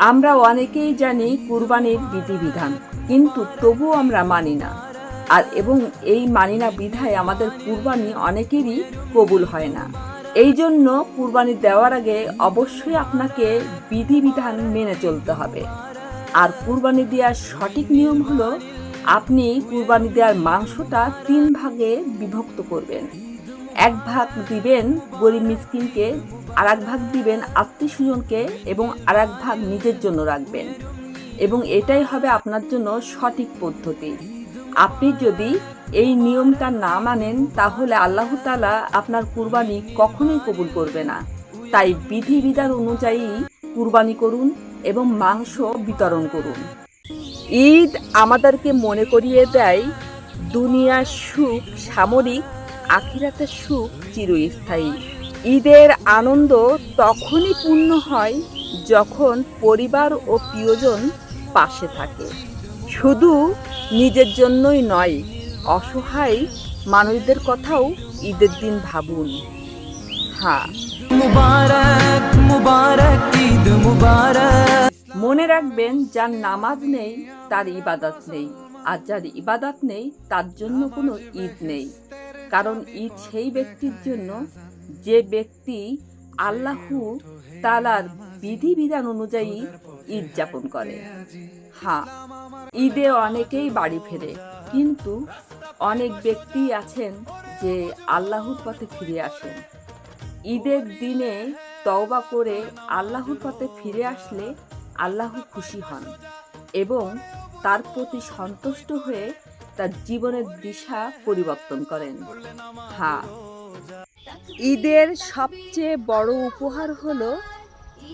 আমরা অনেকেই জানি কুরবানির বিধিবিধান, কিন্তু তবুও আমরা মানি না। এবং এই মানি না বিধায় আমাদের কুরবানি অনেকেরই কবুল হয় না। এই জন্য কুরবানি দেওয়ার আগে অবশ্যই আপনাকে বিধিবিধান মেনে চলতে হবে। আর কুরবানি দেওয়ার সঠিক নিয়ম হলো, আপনি কুরবানি দেওয়ার মাংসটা 3 ভাগে বিভক্ত করবেন। 1 ভাগ দিবেন গরিব মিসকিনকে, আর 1 ভাগ দিবেন আত্মীয় স্বজনকে, এবং আর 1 ভাগ নিজের জন্য রাখবেন। এবং এটাই হবে আপনার জন্য সঠিক পদ্ধতি। আপনি যদি এই নিয়মটা না মানেন, তাহলে আল্লাহ তাআলা আপনার কুরবানি কখনোই কবুল করবে না। তাই বিধিবিধান অনুযায়ী কুরবানি করুন এবং মাংস বিতরণ করুন। ঈদ আমাদেরকে মনে করিয়ে দেয়, দুনিয়ার সুখ সাময়িক, আখিরাতের সুখ চিরস্থায়ী। ঈদের আনন্দ তখনই পূর্ণ হয় যখন পরিবার ও প্রিয়জন পাশে থাকে। শুধু নিজের জন্যই নয়, অসহায় মানুষদের কথাও ঈদের দিন ভাবুন। হ্যাঁ, মুবারক মুবারক ঈদ মুবারক। মনে রাখবেন, যার নামাজ নেই তার ইবাদত নেই, আর যার ইবাদত নেই তার জন্য কোনো ঈদ নেই। কারণ ঈদ সেই ব্যক্তির জন্য যে ব্যক্তি আল্লাহ তাআলার বিধিবিধান অনুযায়ী ঈদ যাপন করে। হ্যাঁ, ঈদে অনেকেই বাড়ি ফেরে, কিন্তু অনেক ব্যক্তি আছেন যে আল্লাহর পথে ফিরে আসেন। ঈদের দিনে তওবা করে আল্লাহর পথে ফিরে আসলে আল্লাহ খুশি হন এবং তার প্রতি সন্তুষ্ট হয়ে তার জীবনের দিশা পরিবর্তন করেন। হ্যাঁ, ঈদের সবচেয়ে বড় উপহার হলো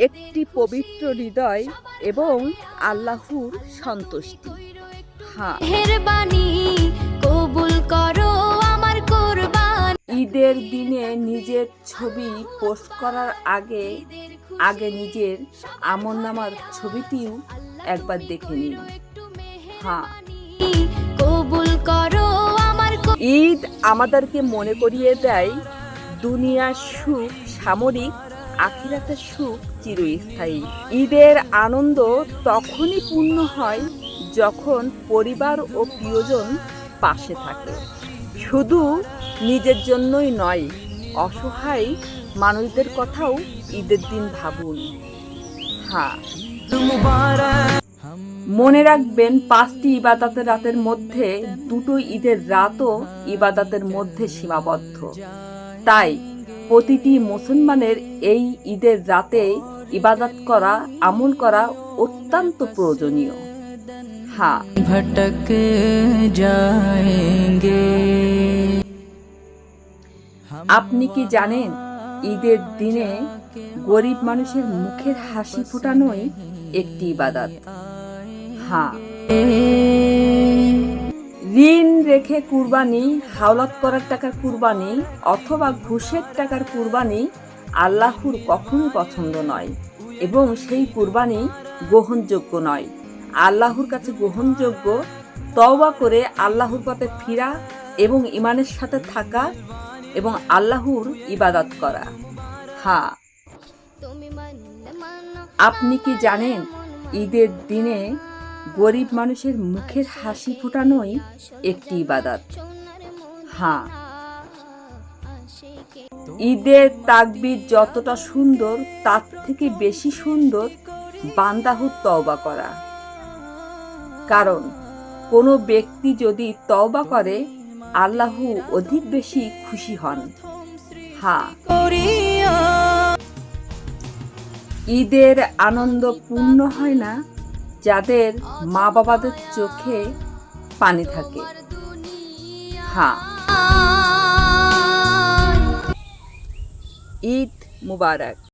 একটি পবিত্র হৃদয় এবং আল্লাহর সন্তুষ্টি। হ্যাঁ, ঈদের দিনে নিজের ছবি পোস্ট করার আগে নিজের আমলনামার ছবিটিও একবার দেখে নিন। হ্যাঁ, ঈদ আমাদেরকে মনে করিয়ে দেয়, দুনিয়ার সুখ সাময়িক, আখিরাতের সুখ চিরস্থায়ী। ঈদের আনন্দ তখনই পূর্ণ হয় যখন পরিবার ও প্রিয়জন পাশে থাকে। শুধু নিজের জন্যই নয়, অসহায় মানুষদের কথাও ঈদের দিন ভাবুন। হ্যাঁ, মনে রাখবেন, 5টি ইবাদতের রাতের মধ্যে 2টো ঈদের রাতও ইবাদতের মধ্যে সীমাবদ্ধ। তাই প্রতিটি মুসলমানের এই ঈদের রাতে ইবাদত করা, আমল করা অত্যন্ত প্রয়োজনীয়। হ্যাঁ, ভটক যায়েঙ্গে। আপনি কি জানেন, ঈদের দিনে গরিব মানুষের মুখের হাসি ফোটানোই একটি ইবাদত। হ্যাঁ, ঋণ রেখে কুরবানি, হাওলাত করার টাকার কুরবানি অথবা ঘুষের টাকার কুরবানি আল্লাহর কখনোই পছন্দ নয় এবং সেই কুরবানি গ্রহণযোগ্য নয়। আল্লাহর কাছে গ্রহণযোগ্য তওবা করে আল্লাহর পথে ফিরা এবং ঈমানের সাথে থাকা এবং আল্লাহর ইবাদত করা। হ্যাঁ, আপনি কি জানেন, ঈদের দিনে গরিব মানুষের মুখের হাসি ফোটানোই একটি ইবাদত। হ্যাঁ, ঈদের তাকবীর যতটা সুন্দর, তার থেকে বেশি সুন্দর বান্দাহুর তওবা করা। কারণ কোনো ব্যক্তি যদি তওবা করে, আল্লাহ অধিক বেশি খুশি হন। হ্যাঁ, ঈদের আনন্দ পূর্ণ হয় না যাদের মা বাবাদের চোখে পানি থাকে। হ্যাঁ, ঈদ মুবারক।